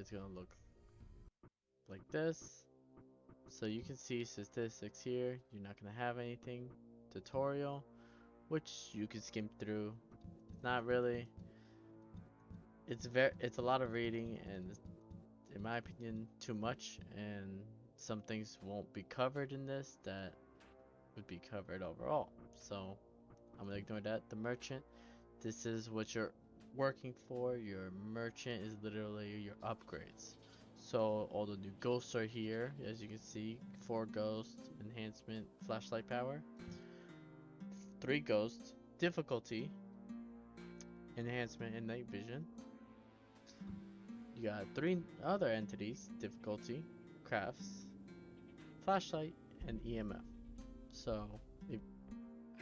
it's gonna look like this. So you can see statistics here. You're not gonna have anything. Tutorial, which you can skim through. Not really. It's a lot of reading, and in my opinion, too much. And some things won't be covered in this that would be covered overall. So I'm gonna ignore that. The merchant. This is what you're working for. Your merchant is literally your upgrades. So all the new ghosts are here, as you can see. 4 ghosts, enhancement, flashlight power. 3 ghosts, difficulty, enhancement, and night vision. You got 3 other entities, difficulty, crafts, flashlight, and EMF. So if,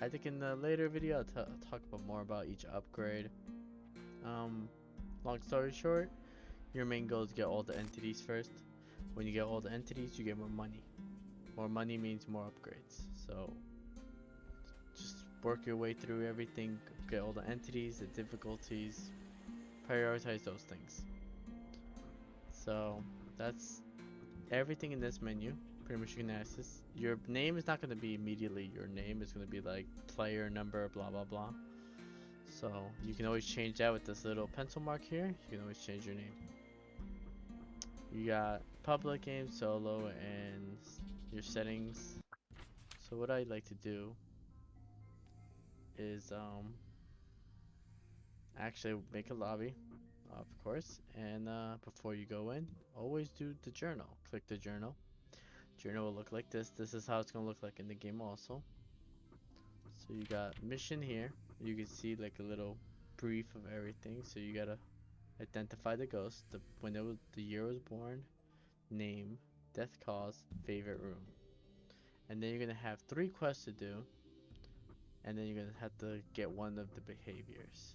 I think in the later video I'll talk about more about each upgrade. Um, Long story short, your main goal is to get all the entities first. When you get all the entities, you get more money. More money means more upgrades. So just work your way through everything, get all the entities, the difficulties, prioritize those things. So that's everything in this menu. Pretty much you can access. Your name is not going to be immediately your name. It's going to be like player number, blah blah blah. So you can always change that with this little pencil mark here. You can always change your name. You got public game, solo, and your settings. So what I like to do is actually make a lobby, of course, and before you go in, always do the journal. Click the journal. Journal will look like this. This is how it's gonna look like in the game also. So you got mission here. You can see like a little brief of everything. So you gotta identify the ghost, the year was born, name, death cause, favorite room. And then you're gonna have 3 quests to do, and then you're gonna have to get one of the behaviors.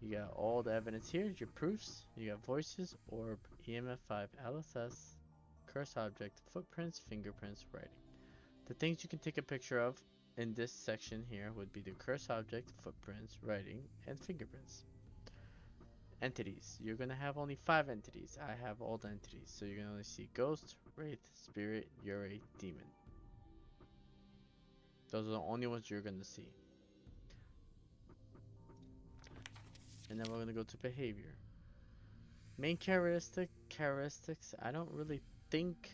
You got all the evidence here, your proofs. You got voices, orb, EMF5, LSS, curse object, footprints, fingerprints, writing. The things you can take a picture of in this section here would be the curse object, footprints, writing, and fingerprints. Entities. You're gonna have only 5 entities. I have all the entities, so you're gonna only see ghost, wraith, spirit, yurei, demon. Those are the only ones you're gonna see. And then we're gonna go to behavior. Main characteristics. I don't really think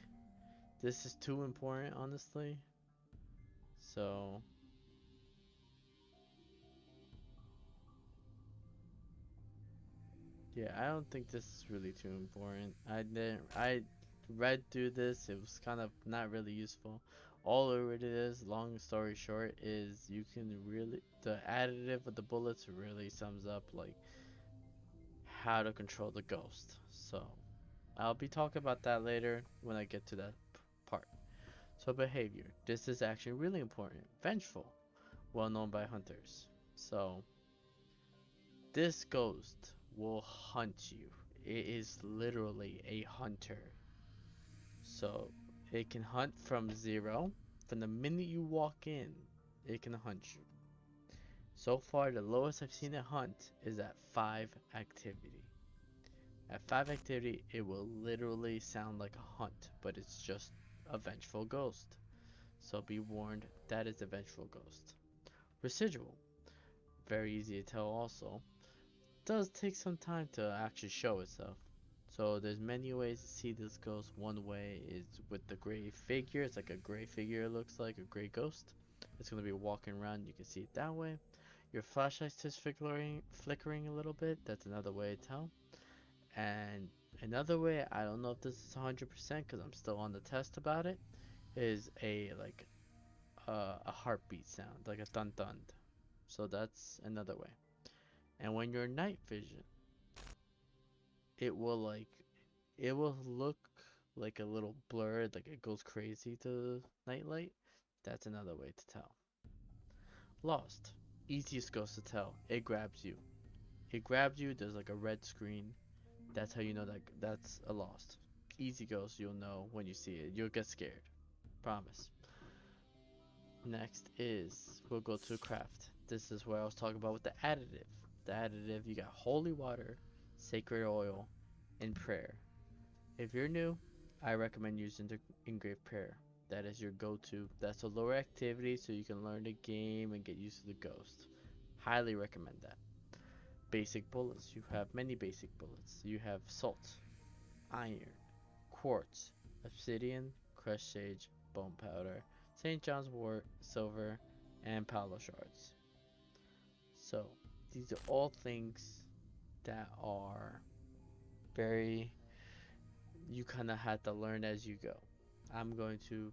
this is too important, honestly. So yeah, I don't think this is really too important. I read through this. It was kind of not really useful. All it is, long story short, is you can really the additive of the bullets really sums up like how to control the ghost. So I'll be talking about that later when I get to that part. So behavior. This is actually really important. Vengeful. Well known by hunters. So this ghost will hunt you. It is literally a hunter. So it can hunt from 0. From the minute you walk in, it can hunt you. So far, the lowest I've seen it hunt is at 5 activity. At 5 activity, it will literally sound like a hunt, but it's just a vengeful ghost. So be warned, that is a vengeful ghost. Residual. Very easy to tell also. Does take some time to actually show itself. So there's many ways to see this ghost. One way is with the gray figure. It's like a gray figure, it looks like a gray ghost. It's going to be walking around. You can see it that way. Your flashlight's just flickering a little bit. That's another way to tell. And another way, I don't know if this is 100% because I'm still on the test about it, is a heartbeat sound, like a thun thun. So that's another way. And when you're night vision, it will look like a little blurred, like it goes crazy to nightlight. That's another way to tell. Lost. Easiest ghost to tell. It grabs you. It grabs you, there's like a red screen. That's how you know that that's a lost. Easy ghost, you'll know when you see it. You'll get scared. Promise. Next is, we'll go to craft. This is where I was talking about with the additive. The additive, you got holy water, sacred oil, and prayer. If you're new, I recommend using the engraved prayer. That is your go-to. That's a lower activity so you can learn the game and get used to the ghost. Highly recommend that. Basic bullets. You have many basic bullets. You have salt, iron, quartz, obsidian, crushed sage, bone powder, St. John's wort, silver, and palo shards. So these are all things that are very, you kind of had to learn as you go. I'm going to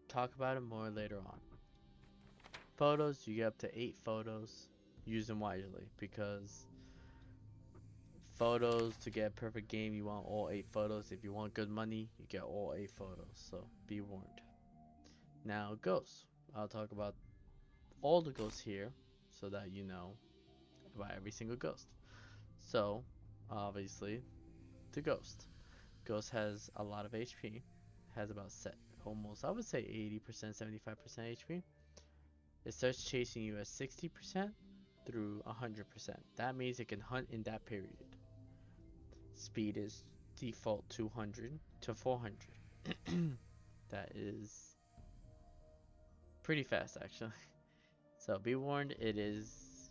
talk about it more later on. Photos, you get up to 8 photos. Use them wisely because photos, to get a perfect game, you want all 8 photos. If you want good money, you get all 8 photos. So be warned. Now, ghosts. I'll talk about all the ghosts here so that you know about every single ghost. So, obviously, the ghost. Ghost has a lot of HP. Has about set almost, I would say 80%, 75% HP. It starts chasing you at 60% through 100%. That means it can hunt in that period. Speed is default 200 to 400. That is pretty fast actually. So be warned, it is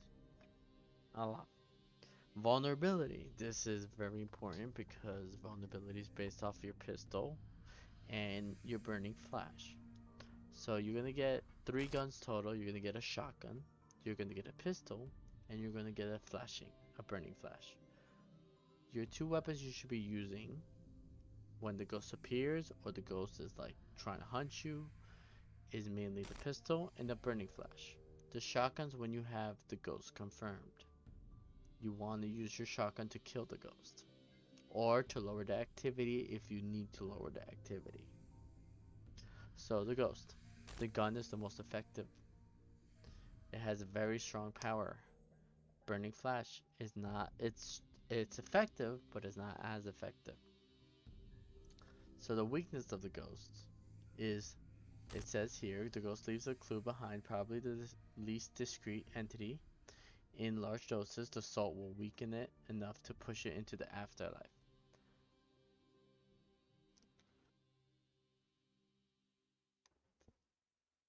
a lot. Vulnerability. This is very important because vulnerability is based off your pistol and your burning flash. So you're gonna get 3 guns total. You're gonna get a shotgun, you're gonna get a pistol, and you're gonna get a burning flash. Your 2 weapons you should be using when the ghost appears or the ghost is like trying to hunt you is mainly the pistol and the burning flash. The shotguns when you have the ghost confirmed. You want to use your shotgun to kill the ghost or to lower the activity if you need to lower the activity. So the ghost. The gun is the most effective. It has a very strong power. Burning flash is not, it's effective, but it's not as effective. So the weakness of the ghost is, it says here, the ghost leaves a clue behind, probably the least discreet entity. In large doses, the salt will weaken it enough to push it into the afterlife.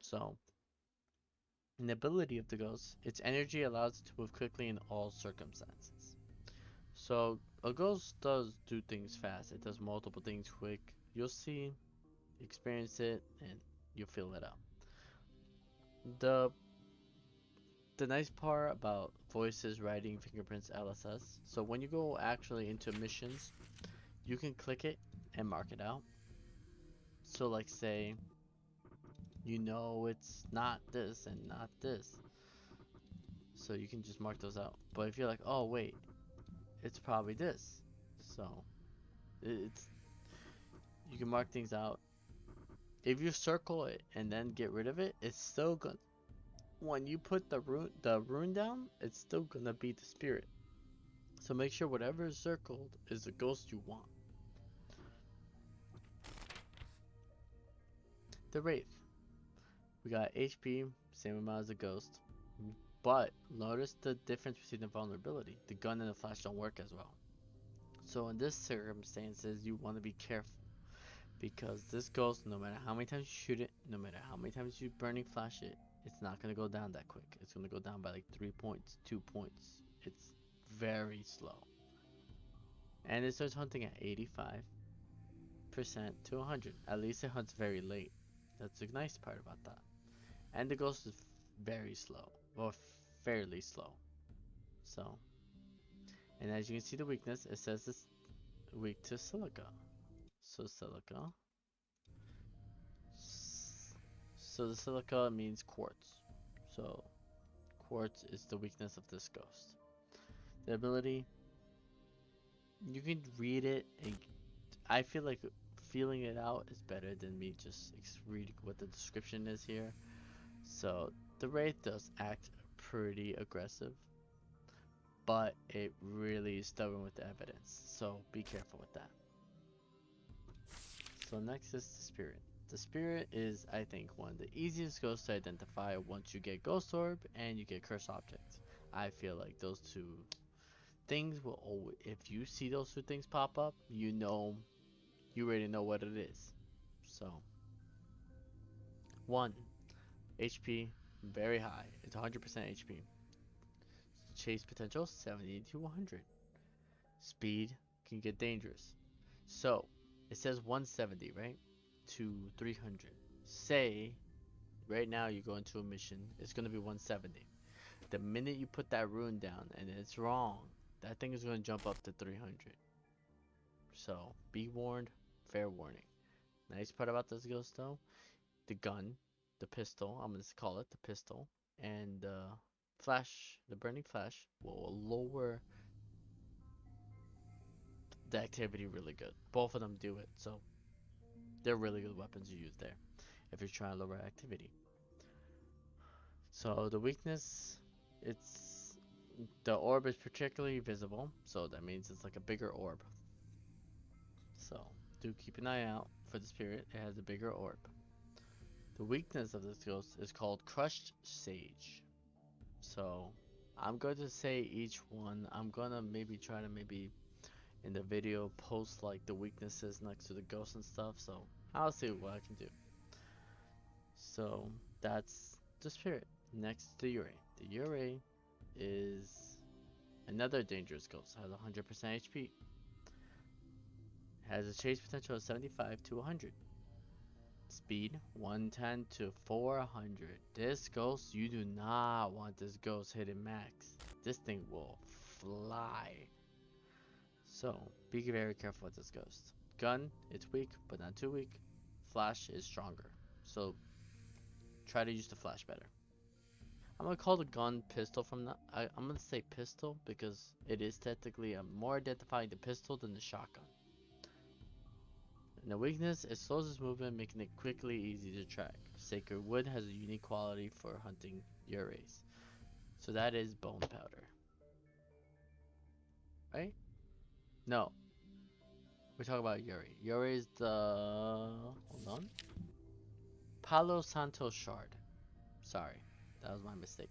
So, an ability of the ghost, its energy allows it to move quickly in all circumstances. So, a ghost does do things fast. It does multiple things quick. You'll see, experience it, and you'll feel it out. The the nice part about voices, writing, fingerprints, LSS. So when you go actually into missions, you can click it and mark it out. So like say, you know it's not this and not this. So you can just mark those out. But if you're like, oh wait, it's probably this. So it's, you can mark things out. If you circle it and then get rid of it, it's still gonna, when you put the rune down, it's still gonna be the spirit. So make sure whatever is circled is the ghost you want. The Wraith. We got HP, same amount as the ghost. But notice the difference between the vulnerability. The gun and the flash don't work as well. So in this circumstances, you want to be careful. Because this ghost, no matter how many times you shoot it, no matter how many times you burning flash it, it's not going to go down that quick. It's going to go down by like 3 points, 2 points. It's very slow. And it starts hunting at 85% to 100. At least it hunts very late. That's the nice part about that. And the ghost is very slow, or fairly slow. So, and as you can see the weakness, it says it's weak to silica. So silica. So the silica means quartz. So quartz is the weakness of this ghost. The ability, you can read it, and I feel like feeling it out is better than me just reading what the description is here. So the Wraith does act pretty aggressive, but it really is stubborn with the evidence. So be careful with that. So next is the Spirit. The Spirit is, I think, one of the easiest ghosts to identify once you get Ghost Orb and you get Curse Object. I feel like those two, things will always, if you see those two things pop up, you already know what it is. So, 1, HP, very high. It's 100% HP. Chase potential, 70 to 100. Speed can get dangerous. So, it says 170, right? To 300. Say, right now you go into a mission, it's going to be 170. The minute you put that rune down and it's wrong, that thing is going to jump up to 300. So, be warned, fair warning. Nice part about this ghost though, the gun, the pistol, I'm going to call it the pistol, and the flash, the burning flash will lower the activity really good. Both of them do it, so they're really good weapons to use there if you're trying to lower activity. So the weakness, it's the orb is particularly visible, so that means it's like a bigger orb. So do keep an eye out for the spirit. It has a bigger orb. The weakness of this ghost is called Crushed Sage. So I'm going to say each one. I'm gonna maybe try to maybe in the video post like the weaknesses next to the ghost and stuff. So I'll see what I can do. So that's the spirit. Next to Yurei. The Yurei is another dangerous ghost. Has 100% HP. Has a chase potential of 75 to 100. Speed 110 to 400. This ghost, you do not want this ghost hitting max. This thing will fly. So be very careful with this ghost. Gun, it's weak, but not too weak. Flash is stronger. So try to use the flash better. I'm gonna call the gun pistol from the. I'm gonna say pistol because it is technically more identifying the pistol than the shotgun. And the weakness, it slows its movement, making it quickly easy to track. Sacred wood has a unique quality for hunting Ureis. So that is bone powder. Right? No. We're talking about Yuri. Yuri is the. Hold on. Palo Santo Shard. Sorry. That was my mistake.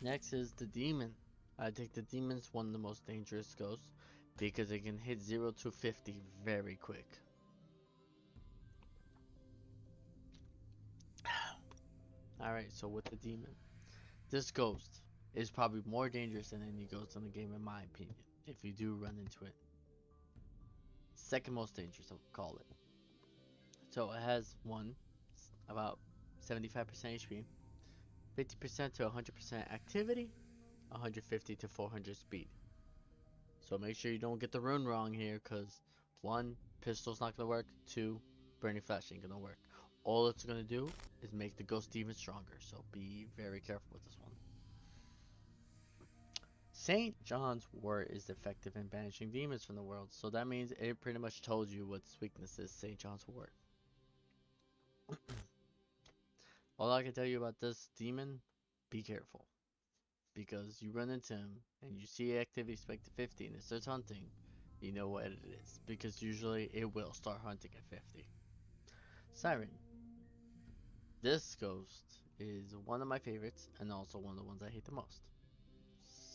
Next is the demon. I think the demon's one of the most dangerous ghosts because it can hit 0 to 50 very quick. Alright, so with the demon. This ghost is probably more dangerous than any ghost in the game in my opinion, if you do run into it. Second most dangerous, I'll call it. So it has one, about 75% HP, 50% to 100% activity, 150 to 400 speed. So make sure you don't get the rune wrong here, because 1, pistol's not going to work, 2, burning flash ain't going to work. All it's going to do is make the ghost even stronger, so be very careful with this one. St. John's wort is effective in banishing demons from the world, so that means it pretty much told you what its weakness is, St. John's wort. All I can tell you about this demon, be careful. Because you run into him and you see activity spike to 50 and it starts hunting, you know what it is. Because usually it will start hunting at 50. Siren. This ghost is one of my favorites and also one of the ones I hate the most.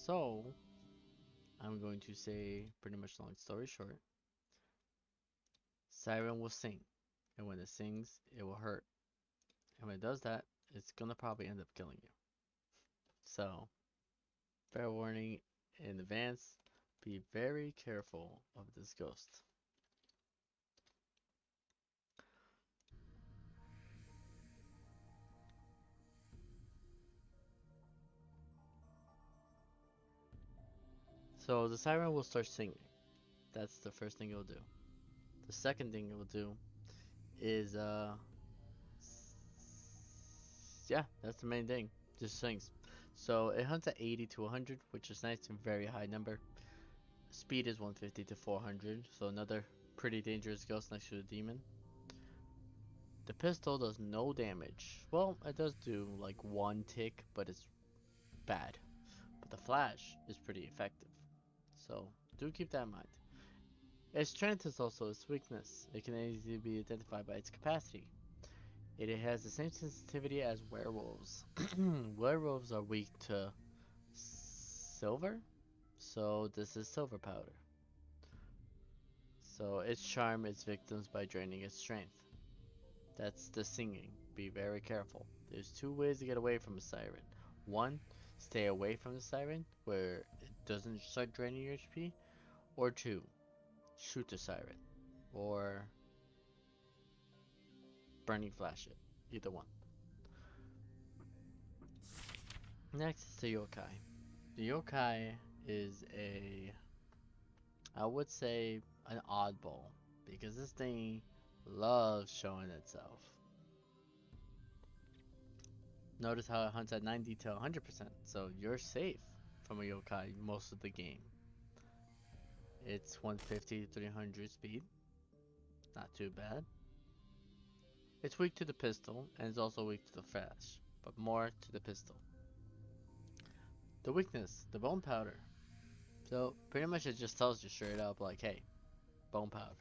So, I'm going to say, pretty much long story short, Siren will sing. And when it sings, it will hurt. And when it does that, it's gonna probably end up killing you. So, fair warning in advance, be very careful of this ghost. So the siren will start singing. That's the first thing it will do. The second thing it will do is yeah, that's the main thing. Just sings. So it hunts at 80 to 100, which is nice and very high number. Speed is 150 to 400, so another pretty dangerous ghost next to the demon. The pistol does no damage. Well, it does do like one tick, but it's bad. But the flash is pretty effective. So do keep that in mind. Its strength is also its weakness. It can easily be identified by its capacity. It has the same sensitivity as werewolves. Werewolves are weak to silver, so this is silver powder. So its charm its victims by draining its strength. That's the singing. Be very careful. There's two ways to get away from a siren. One, stay away from the siren where it doesn't start draining your HP. Or two, shoot the siren. Or burning flash it. Either one. Next is the yokai. The yokai is I would say, an oddball. Because this thing loves showing itself. Notice how it hunts at 90 to 100%, so you're safe from a yokai most of the game. It's 150 to 300 speed, not too bad. It's weak to the pistol, and it's also weak to the flash, but more to the pistol. The weakness, the bone powder. So pretty much it just tells you straight up like, hey, bone powder.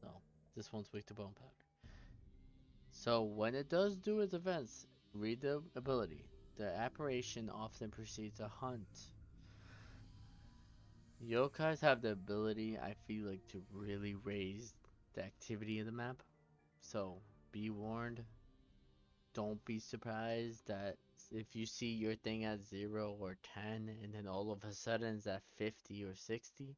So this one's weak to bone powder. So when it does do its events, read the ability. The apparition often precedes a hunt. Yokais have the ability, I feel like, to really raise the activity in the map. So be warned. Don't be surprised that if you see your thing at 0 or 10 and then all of a sudden it's at 50 or 60,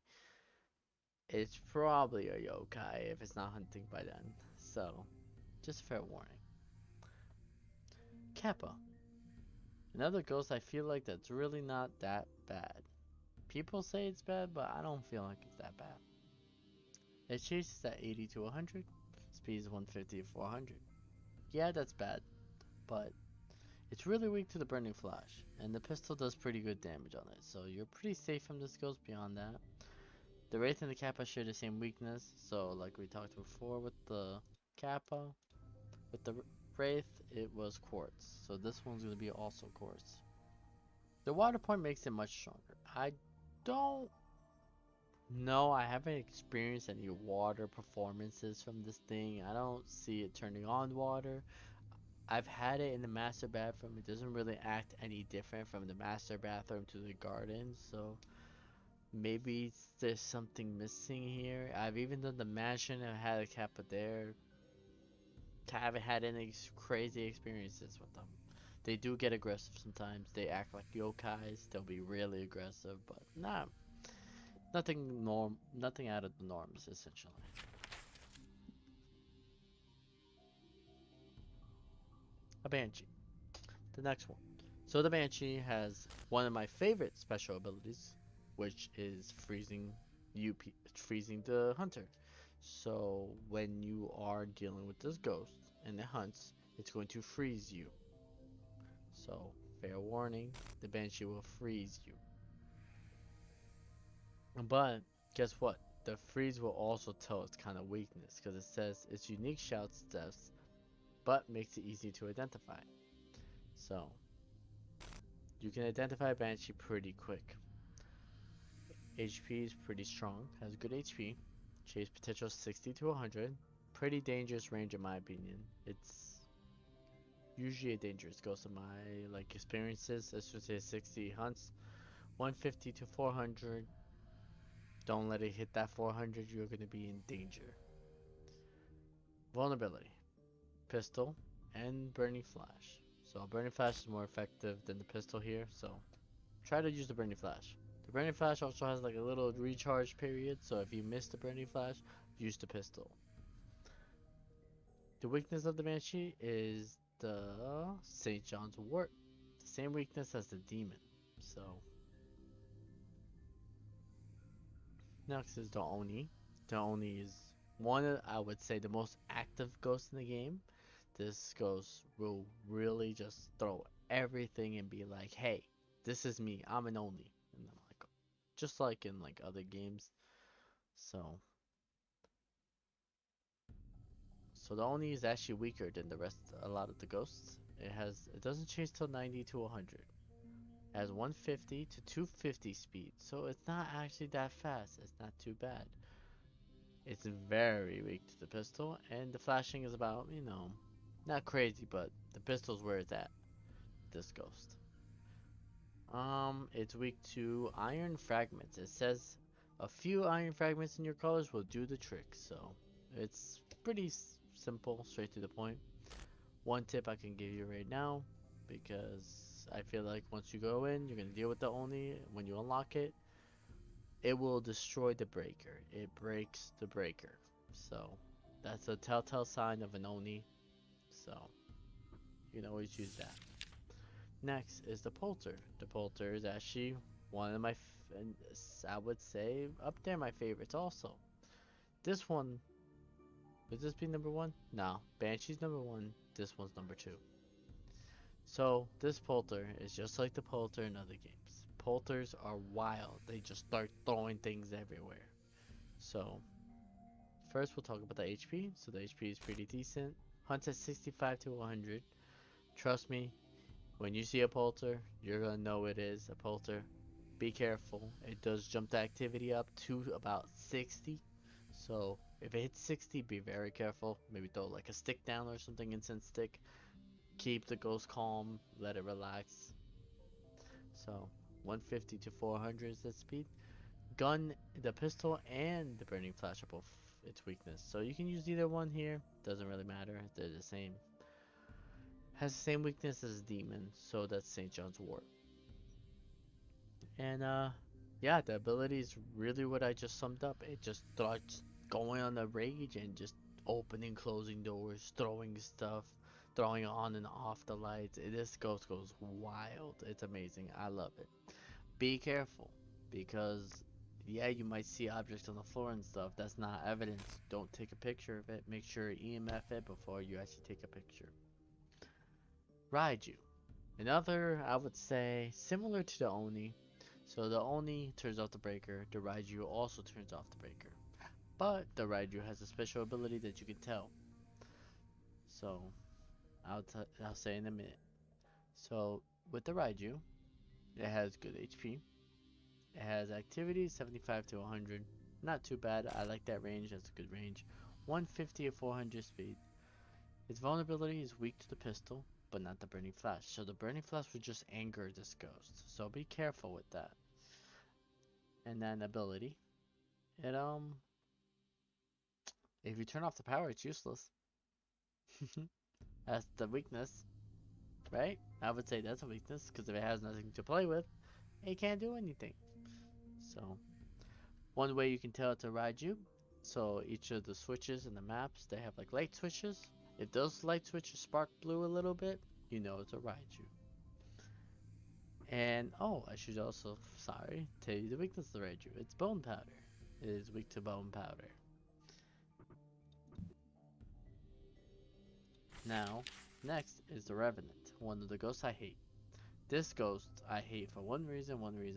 it's probably a yokai if it's not hunting by then. So, just fair warning. Kappa. Another ghost I feel like that's really not that bad. People say it's bad, but I don't feel like it's that bad. It chases at 80 to 100, speed is 150 to 400. Yeah, that's bad, but it's really weak to the burning flash, and the pistol does pretty good damage on it, so you're pretty safe from this ghost beyond that. The Wraith and the Kappa share the same weakness, so like we talked before with the Kappa, with the Wraith, it was quartz, so this one's going to be also quartz. The water point makes it much stronger. I don't know, I haven't experienced any water performances from this thing. I don't see it turning on water. I've had it in the master bathroom. It doesn't really act any different from the master bathroom to the garden, so maybe there's something missing here. I've even done the mansion and had a kappa there. I haven't had any crazy experiences with them. They do get aggressive sometimes. They act like yokais. They'll be really aggressive, but nah, nothing out of the norms essentially. A banshee. The next one. So the Banshee has one of my favorite special abilities, which is freezing the hunter. So when you are dealing with this ghost and it hunts, it's going to freeze you. So fair warning, the Banshee will freeze you. But guess what? The freeze will also tell its kind of weakness because it says its unique shouts deaths, but makes it easy to identify. So you can identify Banshee pretty quick. HP is pretty strong, has good HP. Chase potential 60 to 100. Pretty dangerous range in my opinion. It's usually a dangerous ghost in my experiences. Let's just say 60 hunts. 150 to 400. Don't let it hit that 400. You're going to be in danger. Vulnerability. Pistol and Burning Flash. So Burning Flash is more effective than the pistol here. So try to use the Burning Flash. The Burning Flash also has like a little recharge period, so if you miss the Burning Flash, use the pistol. The weakness of the Banshee is the St. John's Wort. The same weakness as the Demon. So, next is the Oni. The Oni is one of, I would say, the most active ghosts in the game. This ghost will really just throw everything and be like, hey, this is me, I'm an Oni. And I'm like, just like in other games. So, the Oni is actually weaker than a lot of the ghosts. It doesn't change till 90 to 100. Has 150 to 250 speed, so it's not actually that fast. It's not too bad. It's very weak to the pistol, and the flashing is about, not crazy, but the pistol's where it's at. This ghost. It's weak to iron fragments. It says a few iron fragments in your colors will do the trick, so it's pretty simple, straight to the point. One tip I can give you right now, because I feel like once you go in, you're gonna deal with the Oni. When you unlock it, it will destroy the breaker. It breaks the breaker. So that's a telltale sign of an Oni. So you can always use that. Next is the Polter. The Polter is actually one of my, I would say, up there my favorites also. This one, would this be number one? No, Banshee's number one. This one's number two. So this Polter is just like the Polter in other games. Polters are wild. They just start throwing things everywhere. So first we'll talk about the HP. So the HP is pretty decent. Hunts at 65 to 100. Trust me, when you see a Polter, you're gonna know it is a Polter. Be careful. It does jump the activity up to about 60. So if it hits 60, be very careful. Maybe throw like a stick down or something, incense stick. Keep the ghost calm, let it relax. So 150 to 400 is the speed. Gun, the pistol, and the burning flash are both its weakness. So you can use either one here. Doesn't really matter. They're the same. Has the same weakness as demon. So that's St. John's Wort. And yeah, the ability is really what I just summed up. It just starts going on a rage and just opening, closing doors, throwing stuff, throwing on and off the lights. This ghost goes wild. It's amazing. I love it. Be careful, because yeah, you might see objects on the floor and stuff. That's not evidence. Don't take a picture of it. Make sure EMF it before you actually take a picture. Raiju. Another, I would say, similar to the Oni. So the Oni turns off the breaker, the Raiju also turns off the breaker. But the Raiju has a special ability that you can tell. So I'll say in a minute. So with the Raiju, it has good HP. It has activity 75 to 100. Not too bad. I like that range. That's a good range. 150 to 400 speed. Its vulnerability is weak to the pistol, but not the burning flash. So the burning flash would just anger this ghost. So be careful with that. And then ability. It if you turn off the power, it's useless. That's the weakness, right? I would say that's a weakness, because if it has nothing to play with, it can't do anything. So one way you can tell it's a Raiju, so each of the switches in the maps, they have like light switches. If those light switches spark blue a little bit, you know it's a Raiju. And oh, I should also, sorry, tell you the weakness of the Raiju. It's bone powder. It is weak to bone powder. Now, next is the Revenant, one of the ghosts I hate. This ghost I hate for one reason only.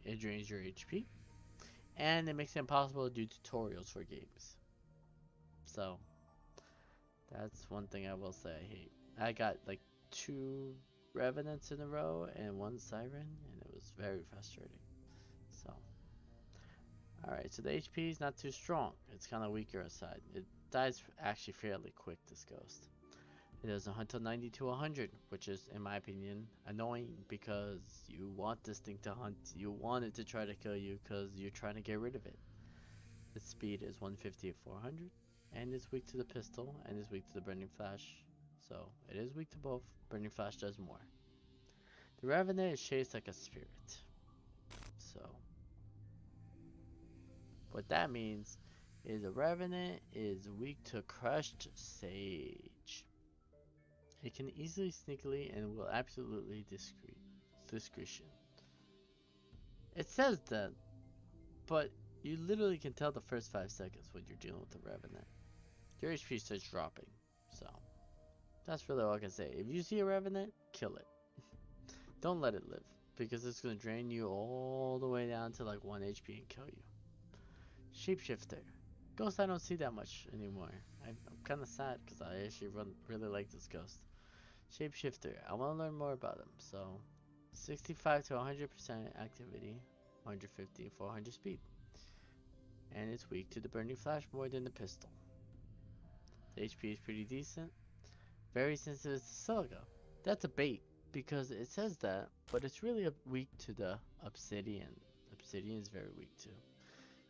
It drains your HP, and it makes it impossible to do tutorials for games. So, that's one thing I will say I hate. I got like 2 Revenants in a row and 1 Siren, and it was very frustrating. So, alright, so the HP is not too strong. It's kind of weaker aside. It dies actually fairly quick, this ghost. It doesn't hunt till 90 to 100, which is, in my opinion, annoying, because you want this thing to hunt. You want it to try to kill you because you're trying to get rid of it. Its speed is 150 to 400, and it's weak to the pistol, and it's weak to the burning flash. So it is weak to both. Burning flash does more. The Revenant is chased like a spirit. So what that means is the Revenant is weak to crushed sage. It can easily, sneakily, and will absolutely discretion. It says that, but you literally can tell the first 5 seconds when you're dealing with the Revenant. Your HP starts dropping, so that's really all I can say. If you see a Revenant, kill it. Don't let it live, because it's going to drain you all the way down to like 1 HP and kill you. Shapeshifter. Ghost I don't see that much anymore. I'm kind of sad, because I actually really like this ghost. Shapeshifter. I want to learn more about him, so 65 to 100% activity, 150 and 400 speed. And it's weak to the burning flash more than the pistol. The HP is pretty decent. Very sensitive to silica. That's a bait because it says that, but it's really weak to the obsidian. Obsidian is very weak too.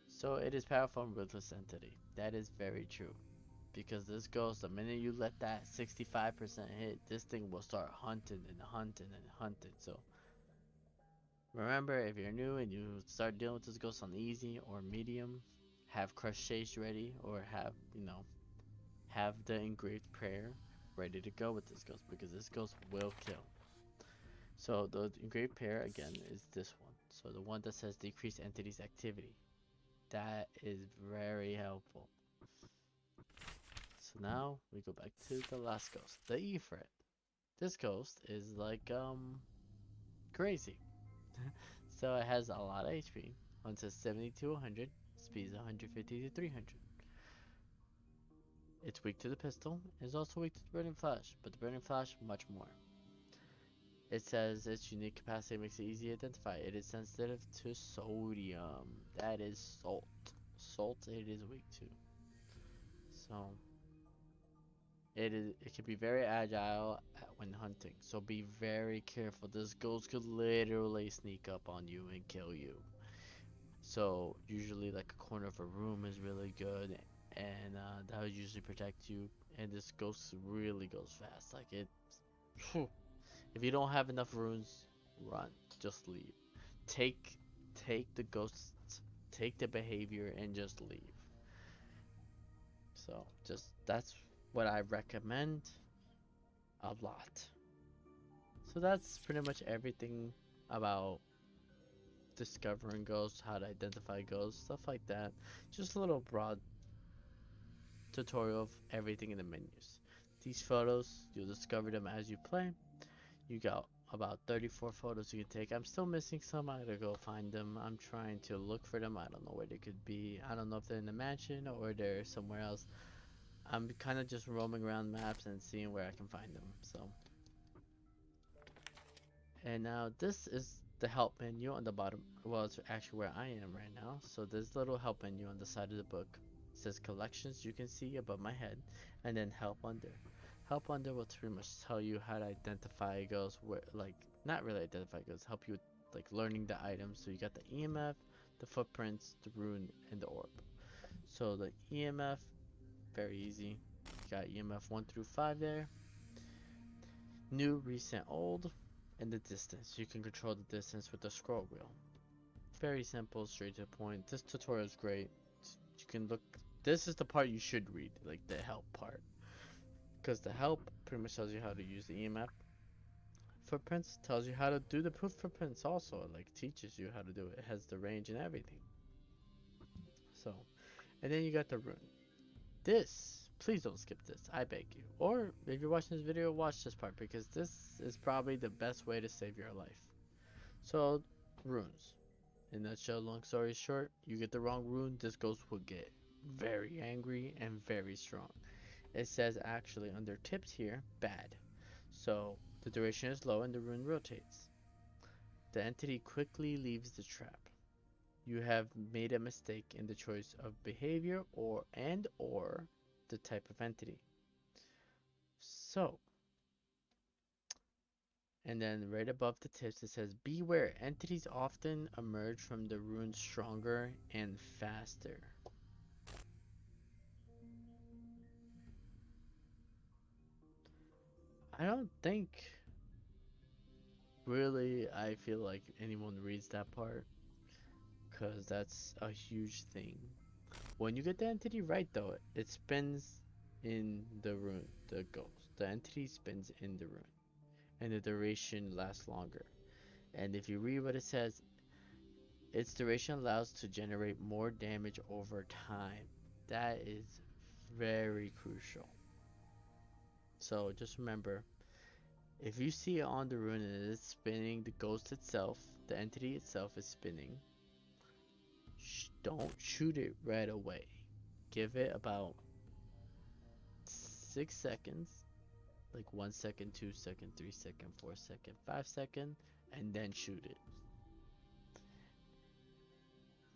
So it is powerful and ruthless entity. That is very true. Because this ghost, the minute you let that 65% hit, this thing will start hunting and hunting and hunting. So remember, if you're new and you start dealing with this ghost on easy or medium, have crush chase ready or have the engraved prayer ready to go with this ghost because this ghost will kill. So the engraved prayer again is this one. So the one that says decrease entity's activity. That is very helpful. So now we go back to the last ghost, the Ifrit. This ghost is like crazy. So it has a lot of HP. One says 70 to 100, speed is 150 to 300. It's weak to the pistol. It's also weak to the burning flash, but the burning flash much more. It says its unique capacity makes it easy to identify. It is sensitive to sodium. That is salt. Salt it is weak to. So it can be very agile when hunting. So be very careful. This ghost could literally sneak up on you and kill you. So usually like a corner of a room is really good and that would usually protect you. And this ghost really goes fast. Like it, if you don't have enough runes, run. Just leave. Take take the ghosts, take the behavior, and just leave. So just that's what I recommend a lot. So that's pretty much everything about discovering ghosts, how to identify ghosts, stuff like that. Just a little broad tutorial of everything in the menus. These photos, you'll discover them as you play. You got about 34 photos you can take. I'm still missing some. I gotta go find them. I'm trying to look for them. I don't know where they could be. I don't know if they're in the mansion or they're somewhere else. I'm kind of just roaming around maps and seeing where I can find them. So, and now this is the help menu on the bottom. Well, it's actually where I am right now. So there's a little help menu on the side of the book. It says collections you can see above my head, and then help under. Help under will pretty much tell you how to identify ghosts, where like not really identify ghosts, help you with like learning the items. So you got the EMF, the footprints, the rune, and the orb. So the EMF, very easy. You got EMF 1 through 5 there. New, recent, old, and the distance. You can control the distance with the scroll wheel. Very simple, straight to the point. This tutorial is great. You can look. This is the part you should read, like the help part, because the help pretty much tells you how to use the EMF. Footprints tells you how to do the proof footprints also, like teaches you how to do it. It has the range and everything. So, and then you got the rune. This, please don't skip this, I beg you. Or if you're watching this video, watch this part because this is probably the best way to save your life. So, runes. In a nutshell, long story short, you get the wrong rune, this ghost will get very angry and very strong. It says actually under tips here, bad. So, the duration is low and the rune rotates. The entity quickly leaves the trap. You have made a mistake in the choice of behavior or the type of entity. So, and then right above the tips it says beware, entities often emerge from the runes stronger and faster. I don't think really I feel like anyone reads that part because that's a huge thing. When you get the entity right though, it spins in the rune, the ghost. The entity spins in the rune and the duration lasts longer. And if you read what it says, its duration allows to generate more damage over time. That is very crucial. So just remember, if you see it on the rune and it is spinning, the ghost itself, the entity itself is spinning, don't shoot it right away. Give it about 6 seconds, like 1 second, 2 second, 3 second, 4 second, 5 second, and then shoot it.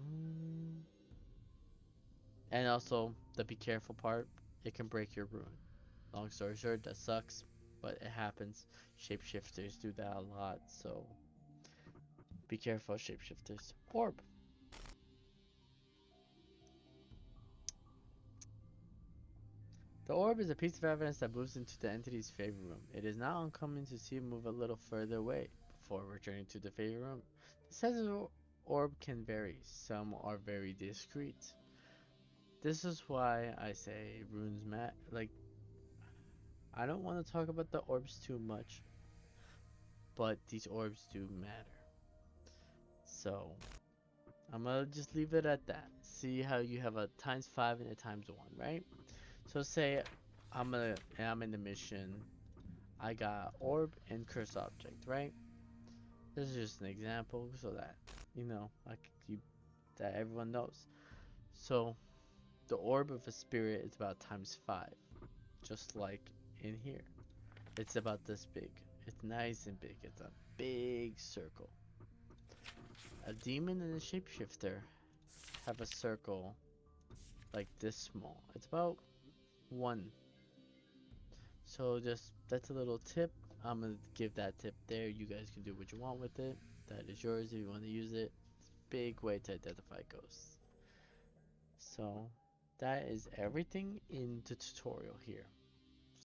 Mm. And also, the be careful part, it can break your rune. Long story short, that sucks, but it happens. Shapeshifters do that a lot, so be careful, shapeshifters. Orb. The orb is a piece of evidence that moves into the entity's favor room. It is not uncommon to see it move a little further away before returning to the favor room. The size of the orb can vary. Some are very discreet. This is why I say runes matter. Like, I don't want to talk about the orbs too much, but these orbs do matter. So, I'm gonna just leave it at that. See how you have a times 5 and a times 1, right? So say I'm in the mission. I got orb and curse object, right? This is just an example so that like that everyone knows. So the orb of a spirit is about times 5, just like in here. It's about this big. It's nice and big. It's a big circle. A demon and a shapeshifter have a circle like this small. It's about 1. So just that's a little tip. I'm gonna give that tip there. You guys can do what you want with it. That is yours if you want to use it. Big way to identify ghosts. So that is everything in the tutorial here.